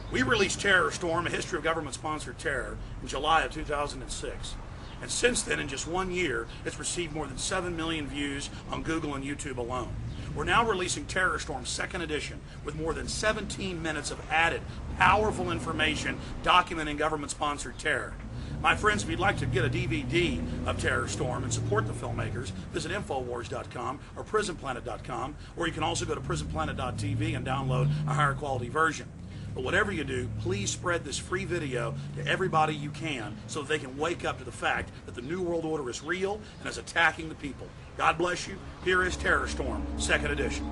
We released Terror Storm, A History of Government-Sponsored Terror, in July of 2006. And since then, in just 1 year, it's received more than 7 million views on Google and YouTube alone. We're now releasing Terror Storm 2nd edition with more than 17 minutes of added, powerful information documenting government-sponsored terror. My friends, if you'd like to get a DVD of Terror Storm and support the filmmakers, visit Infowars.com or PrisonPlanet.com, or you can also go to PrisonPlanet.tv and download a higher quality version. But whatever you do, please spread this free video to everybody you can so that they can wake up to the fact that the New World Order is real and is attacking the people. God bless you. Here is Terror Storm, 2nd edition.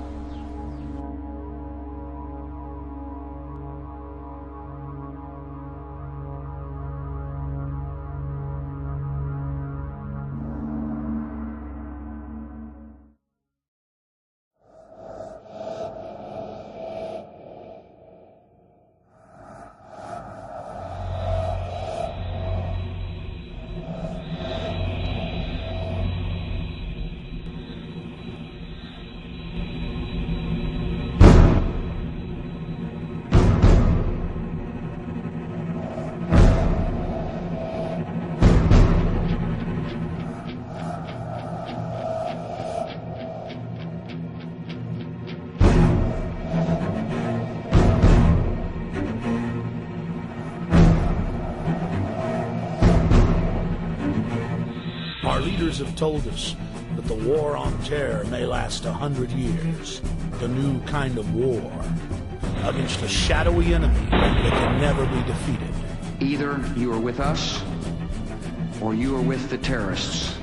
Our leaders have told us that the war on terror may last 100 years. The new kind of war against a shadowy enemy that can never be defeated. Either you are with us, or you are with the terrorists.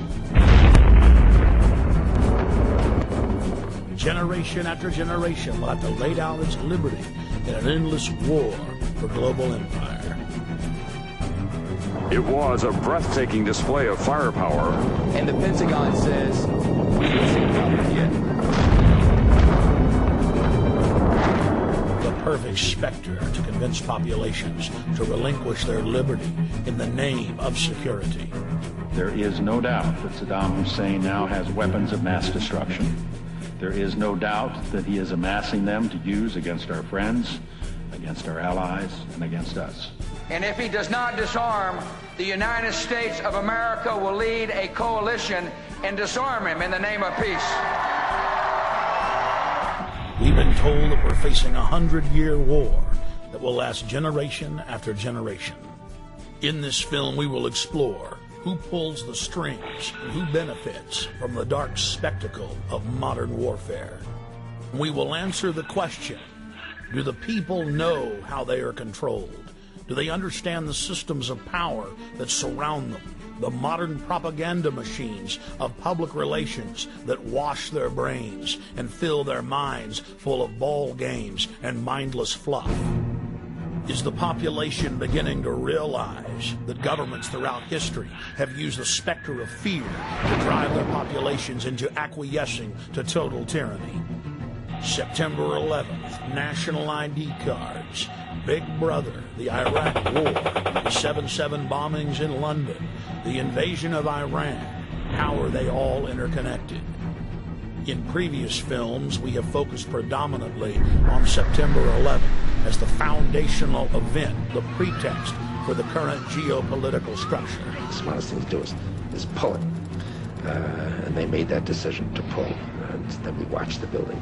Generation after generation will have to lay down its liberty in an endless war for global empire. It was a breathtaking display of firepower. And the Pentagon says, we listen up yet. The perfect specter to convince populations to relinquish their liberty in the name of security. There is no doubt that Saddam Hussein now has weapons of mass destruction. There is no doubt that he is amassing them to use against our friends, against our allies, and against us. And if he does not disarm, the United States of America will lead a coalition and disarm him in the name of peace. We've been told that we're facing a 100-year war that will last generation after generation. In this film, we will explore who pulls the strings and who benefits from the dark spectacle of modern warfare. We will answer the question, do the people know how they are controlled? Do they understand the systems of power that surround them? The modern propaganda machines of public relations that wash their brains and fill their minds full of ball games and mindless fluff? Is the population beginning to realize that governments throughout history have used the specter of fear to drive their populations into acquiescing to total tyranny? September 11th, national ID cards, Big Brother, the Iraq War, the 7/7 bombings in London, the invasion of Iran. How are they all interconnected? In previous films, we have focused predominantly on September 11th as the foundational event, the pretext for the current geopolitical structure. The smartest thing to do is pull it. And they made that decision to pull. And then we watched the building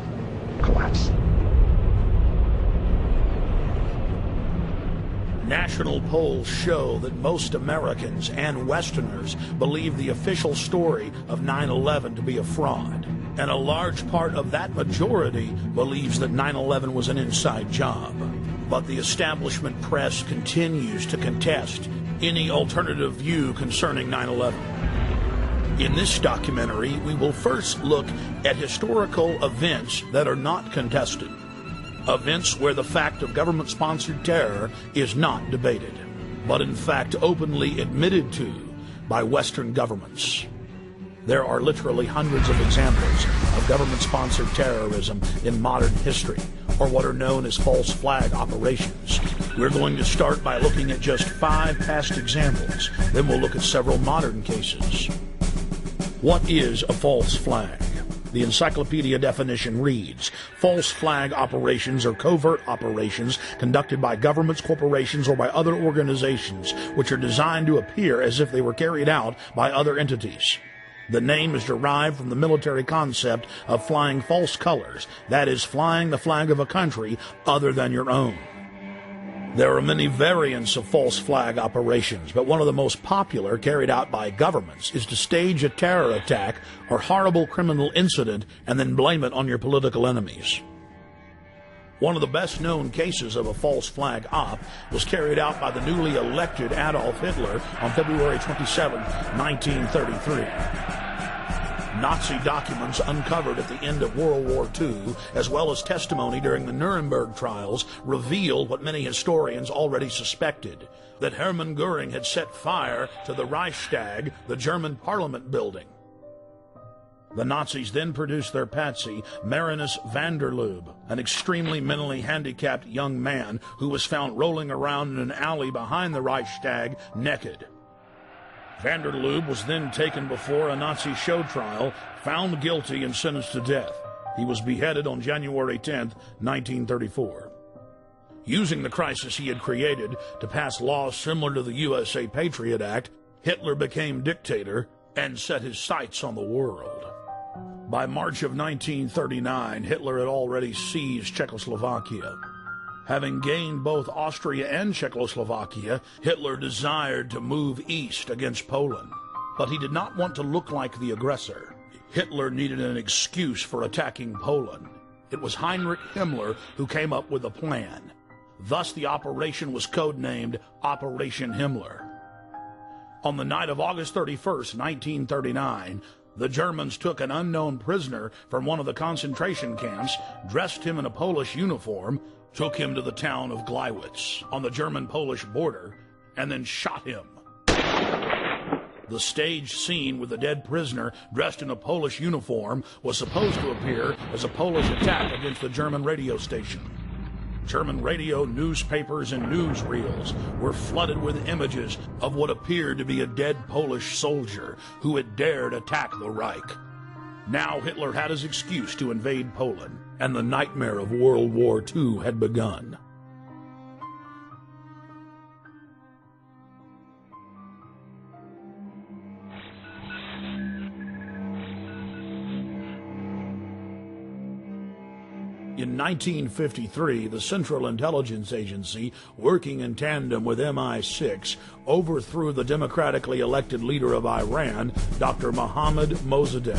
collapse. National polls show that most Americans and Westerners believe the official story of 9/11 to be a fraud. And a large part of that majority believes that 9/11 was an inside job. But the establishment press continues to contest any alternative view concerning 9/11. In this documentary, we will first look at historical events that are not contested. Events where the fact of government-sponsored terror is not debated, but in fact openly admitted to by Western governments. There are literally hundreds of examples of government-sponsored terrorism in modern history, or what are known as false flag operations. We're going to start by looking at just 5 past examples, then we'll look at several modern cases. What is a false flag? The encyclopedia definition reads, false flag operations are covert operations conducted by governments, corporations, or by other organizations which are designed to appear as if they were carried out by other entities. The name is derived from the military concept of flying false colors, that is, flying the flag of a country other than your own. There are many variants of false flag operations, but one of the most popular carried out by governments is to stage a terror attack or horrible criminal incident and then blame it on your political enemies. One of the best-known cases of a false flag op was carried out by the newly elected Adolf Hitler on February 27, 1933. Nazi documents uncovered at the end of World War II, as well as testimony during the Nuremberg trials, revealed what many historians already suspected, that Hermann Göring had set fire to the Reichstag, the German parliament building. The Nazis then produced their patsy, Marinus van der Lubbe, an extremely mentally handicapped young man who was found rolling around in an alley behind the Reichstag naked. Van der Lubbe was then taken before a Nazi show trial, found guilty, and sentenced to death. He was beheaded on January 10, 1934. Using the crisis he had created to pass laws similar to the USA Patriot Act, Hitler became dictator and set his sights on the world. By March of 1939, Hitler had already seized Czechoslovakia. Having gained both Austria and Czechoslovakia, Hitler desired to move east against Poland. But he did not want to look like the aggressor. Hitler needed an excuse for attacking Poland. It was Heinrich Himmler who came up with a plan. Thus, the operation was codenamed Operation Himmler. On the night of August 31st, 1939, the Germans took an unknown prisoner from one of the concentration camps, dressed him in a Polish uniform, took him to the town of Gleiwitz on the German-Polish border, and then shot him. The staged scene with the dead prisoner dressed in a Polish uniform was supposed to appear as a Polish attack against the German radio station. German radio, newspapers, and newsreels were flooded with images of what appeared to be a dead Polish soldier who had dared attack the Reich. Now Hitler had his excuse to invade Poland, and the nightmare of World War II had begun. In 1953, the Central Intelligence Agency, working in tandem with MI6, overthrew the democratically elected leader of Iran, Dr. Mohammad Mossadegh.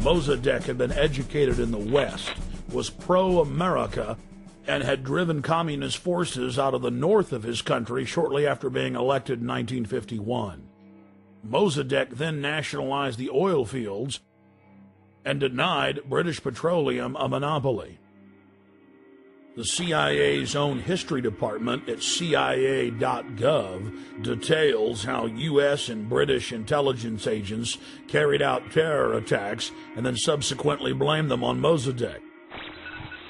Mossadegh had been educated in the West, was pro-America, and had driven communist forces out of the north of his country shortly after being elected in 1951. Mossadegh then nationalized the oil fields and denied British Petroleum a monopoly. The CIA's own history department at CIA.gov details how U.S. and British intelligence agents carried out terror attacks and then subsequently blamed them on Mossadegh.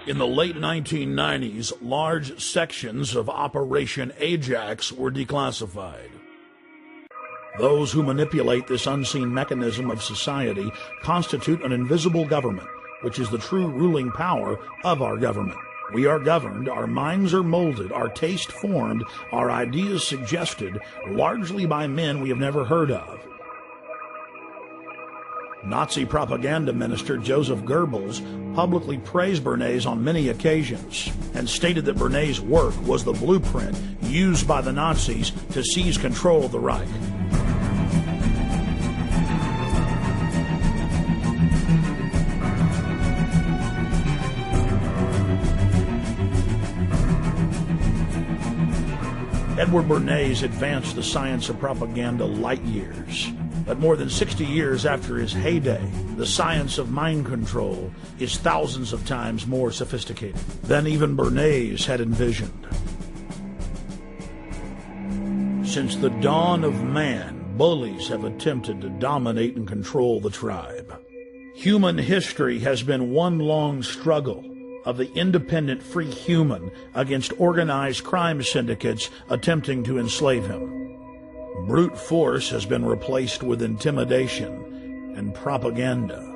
In the late 1990s, large sections of Operation Ajax were declassified. Those who manipulate this unseen mechanism of society constitute an invisible government, which is the true ruling power of our government. We are governed, our minds are molded, our taste formed, our ideas suggested, largely by men we have never heard of. Nazi propaganda minister Joseph Goebbels publicly praised Bernays on many occasions and stated that Bernays' work was the blueprint used by the Nazis to seize control of the Reich. Edward Bernays advanced the science of propaganda light years. But more than 60 years after his heyday, the science of mind control is thousands of times more sophisticated than even Bernays had envisioned. Since the dawn of man, bullies have attempted to dominate and control the tribe. Human history has been one long struggle of the independent free human against organized crime syndicates attempting to enslave him. Brute force has been replaced with intimidation and propaganda.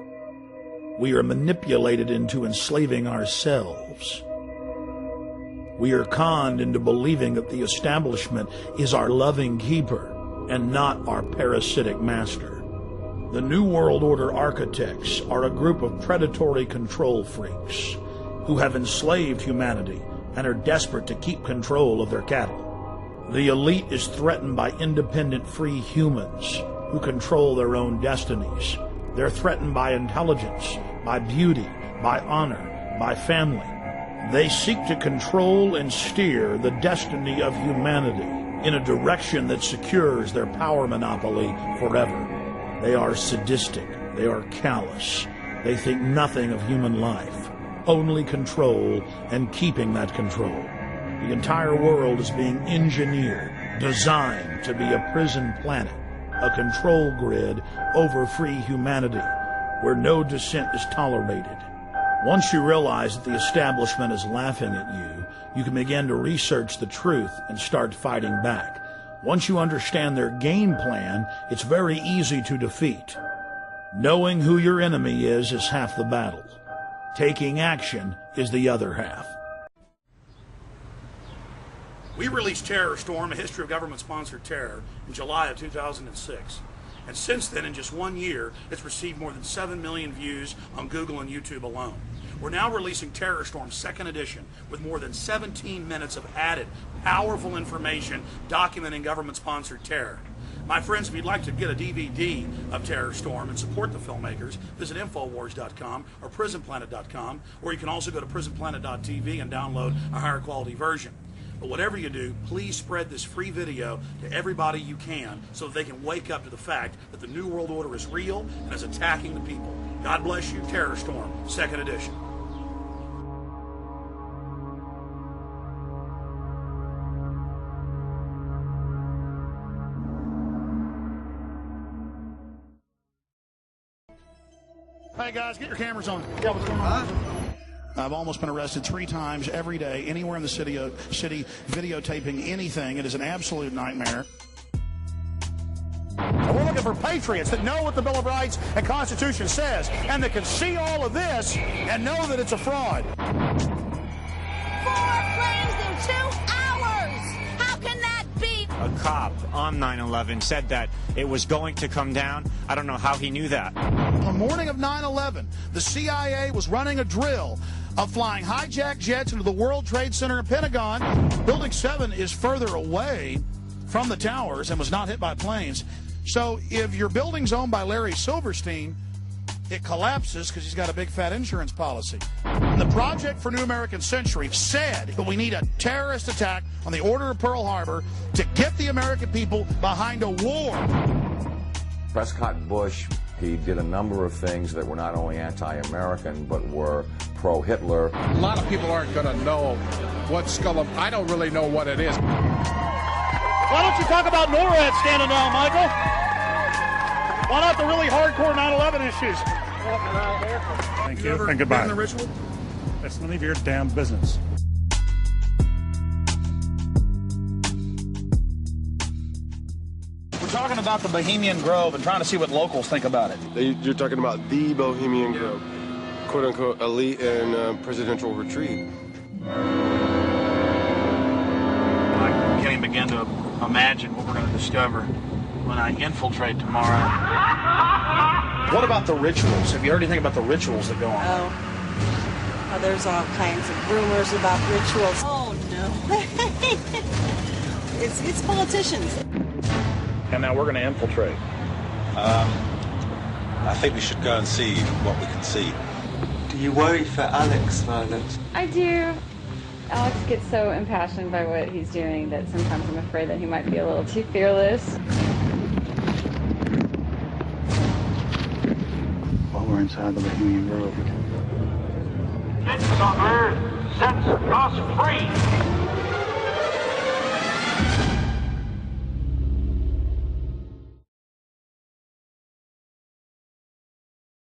We are manipulated into enslaving ourselves. We are conned into believing that the establishment is our loving keeper and not our parasitic master. The New World Order architects are a group of predatory control freaks who have enslaved humanity and are desperate to keep control of their cattle. The elite is threatened by independent free humans who control their own destinies. They're threatened by intelligence, by beauty, by honor, by family. They seek to control and steer the destiny of humanity in a direction that secures their power monopoly forever. They are sadistic. They are callous. They think nothing of human life, only control and keeping that control. The entire world is being engineered, designed to be a prison planet, a control grid over free humanity, where no dissent is tolerated. Once you realize that the establishment is laughing at you, you can begin to research the truth and start fighting back. Once you understand their game plan, it's very easy to defeat. Knowing who your enemy is half the battle. Taking action is the other half. We released Terror Storm, A History of Government-Sponsored Terror, in July of 2006. And since then, in just 1 year, it's received more than 7 million views on Google and YouTube alone. We're now releasing Terror Storm 2nd edition with more than 17 minutes of added, powerful information documenting government-sponsored terror. My friends, if you'd like to get a DVD of Terror Storm and support the filmmakers, visit Infowars.com or PrisonPlanet.com, or you can also go to PrisonPlanet.tv and download a higher quality version. But whatever you do, please spread this free video to everybody you can so that they can wake up to the fact that the New World Order is real and is attacking the people. God bless you. Terror Storm, 2nd edition. Hey guys, get your cameras on. Yeah, what's going on? I've almost been arrested 3 times every day, anywhere in the city, videotaping anything. It is an absolute nightmare. We're looking for patriots that know what the Bill of Rights and Constitution says, and that can see all of this and know that it's a fraud. 4 planes in 2 hours! How can that be? A cop on 9/11 said that it was going to come down. I don't know how he knew that. On the morning of 9/11, the CIA was running a drill of flying hijacked jets into the World Trade Center and Pentagon. Building 7 is further away from the towers and was not hit by planes. So if your building's owned by Larry Silverstein, it collapses because he's got a big fat insurance policy. And the Project for New American Century said that we need a terrorist attack on the Order of Pearl Harbor to get the American people behind a war. Prescott Bush, he did a number of things that were not only anti-American, but were pro-Hitler. A lot of people aren't going to know what Skull. I don't really know what it is. Why don't you talk about NORAD standing down, Michael? Why not the really hardcore 9/11 issues? Thank you, and goodbye. The ritual? That's none of your damn business. We're talking about the Bohemian Grove and trying to see what locals think about it. You're talking about the Bohemian Grove, quote-unquote elite and presidential retreat. I can't even begin to imagine what we're going to discover when I infiltrate tomorrow. What about the rituals? Have you heard anything about the rituals that go on? Oh, there's all kinds of rumors about rituals. Oh, no. It's politicians. And now we're going to infiltrate. I think we should go and see what we can see. Do you worry for Alex, Violet? I do. Alex gets so impassioned by what he's doing that sometimes I'm afraid that he might be a little too fearless. While we're inside the Bohemian Grove. Citizens on Earth sets us free.